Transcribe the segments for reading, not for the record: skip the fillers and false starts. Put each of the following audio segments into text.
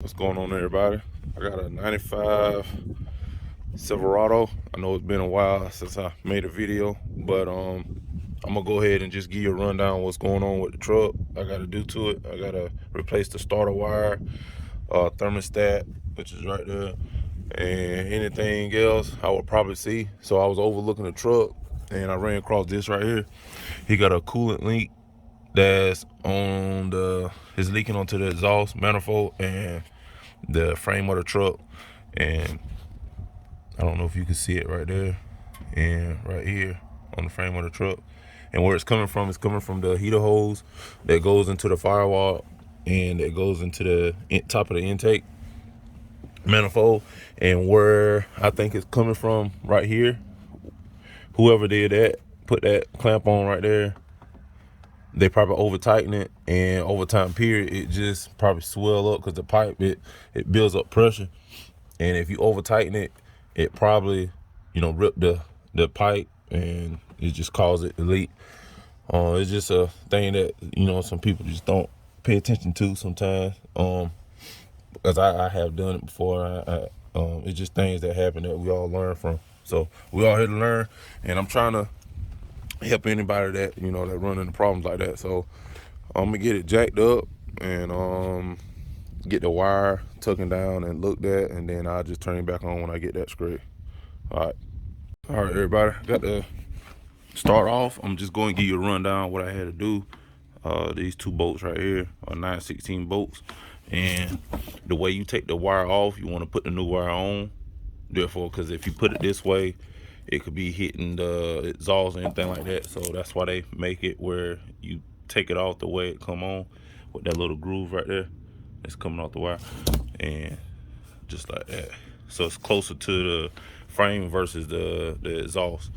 What's going on, everybody? I got a 95 Silverado. I know it's been a while since I made a video, but I'm gonna go ahead and just give you a rundown what's going on with the truck. I gotta do to it. I gotta replace the starter wire, thermostat, which is right there, and anything else I would probably see. So I was overlooking the truck and I ran across this right here. He got a coolant leak that's on is leaking onto the exhaust manifold and the frame of the truck, and I don't know if you can see it right there and right here on the frame of the truck. And where it's coming from, the heater hose that goes into the firewall and that goes into the top of the intake manifold. And where I think it's coming from right here, whoever did that, put that clamp on right there, they probably over tighten it, and over time period it just probably swell up because the pipe it builds up pressure, and if you over tighten it, it probably rip the pipe and it just causes it to leak. It's just a thing that some people just don't pay attention to sometimes, because I have done it before. It's just things that happen that we all learn from. So we all here to learn, and I'm trying to help anybody that that run into problems like that. So I'm gonna get it jacked up and get the wire tucking down and looked at, and then I'll just turn it back on when I get that straight. All right, everybody. Got to start off. I'm just going to give you a rundown what I had to do. These two bolts right here are 9/16 bolts, and the way you take the wire off, you want to put the new wire on. Therefore, because if you put it this way, it could be hitting the exhaust or anything like that. So that's why they make it where you take it off the way it come on, with that little groove right there that's coming off the wire, and just like that. So it's closer to the frame versus the exhaust,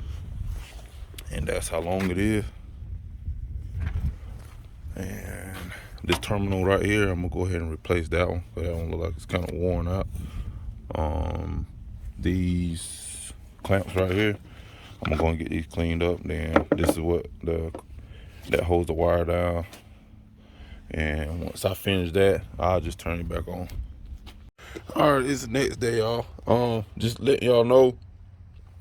and that's how long it is. And this terminal right here, I'm gonna go ahead and replace that one, because that one look like it's kind of worn out. These clamps right here, I'm gonna get these cleaned up. Then this is what that holds the wire down, and once I finish that, I'll just turn it back on. All right, it's the next day, y'all. Just letting y'all know,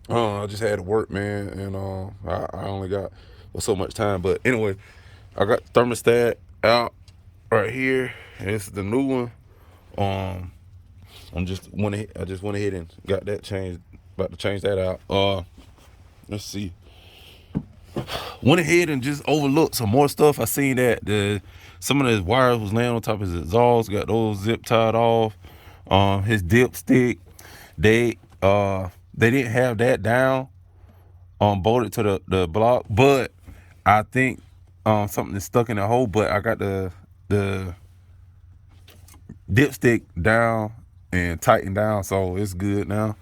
I just had to work, man, and I only got so much time. But anyway, I got the thermostat out right here, and this is the new one. I just went ahead and got that changed. About to change that out. Let's see. Went ahead and just overlooked some more stuff. I seen that some of the wires was laying on top of his exhaust. Got those zip tied off. His dipstick, they didn't have that down, bolted to the block. But I think something is stuck in the hole. But I got the dipstick down and tightened down, so it's good now.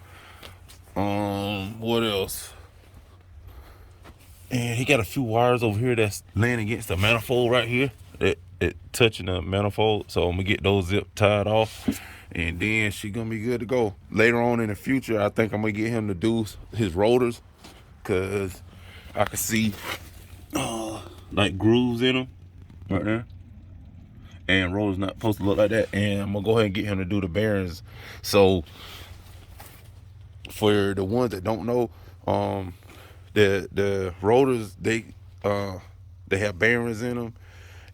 What else? And he got a few wires over here that's laying against the manifold right here, it touching the manifold. So I'm gonna get those zip tied off, and then she gonna be good to go. Later on in the future, I think I'm gonna get him to do his rotors, cause I can see like grooves in them right there, and rotors not supposed to look like that. And I'm gonna go ahead and get him to do the bearings. So for the ones that don't know, the rotors, they have bearings in them,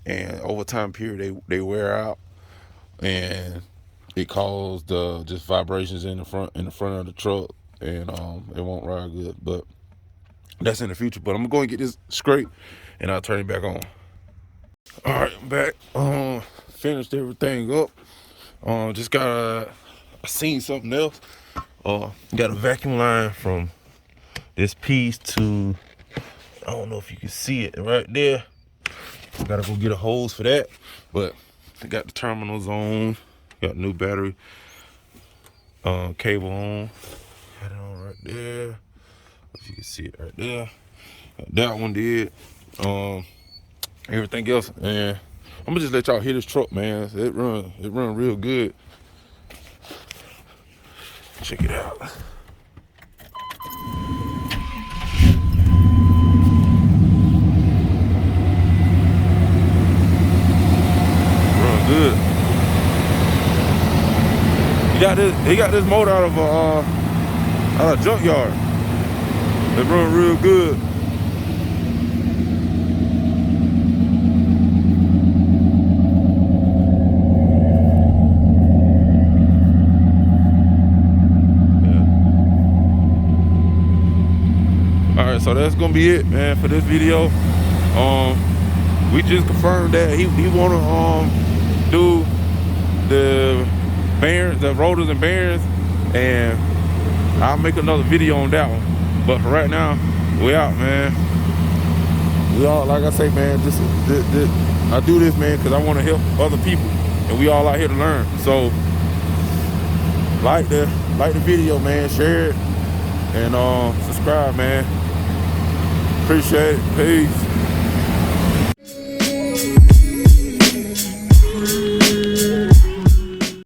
and over time period they wear out, and it caused just vibrations in the front of the truck, and it won't ride good. But that's in the future. But I'm gonna get this straight, and I'll turn it back on. All right, I'm back. Finished everything up. Just I seen something else. Got a vacuum line from this piece to, I don't know if you can see it right there. Gotta go get a hose for that. But I got the terminals on, got new battery cable on. Got it on right there. If you can see it right there. That one did. Everything else, and I'm gonna just let y'all hear this truck, man. It run real good. Check it out. Run good. He got this motor out of a junkyard. It run real good. Alright, so that's gonna be it, man, for this video. We just confirmed that he wanna do the bearings, the rotors and bearings, and I'll make another video on that one. But for right now, we out, man. We all, like I say, man, I do this, man, because I want to help other people, and we all out here to learn. So like the video, man, share it, and subscribe, man. Appreciate it. Peace.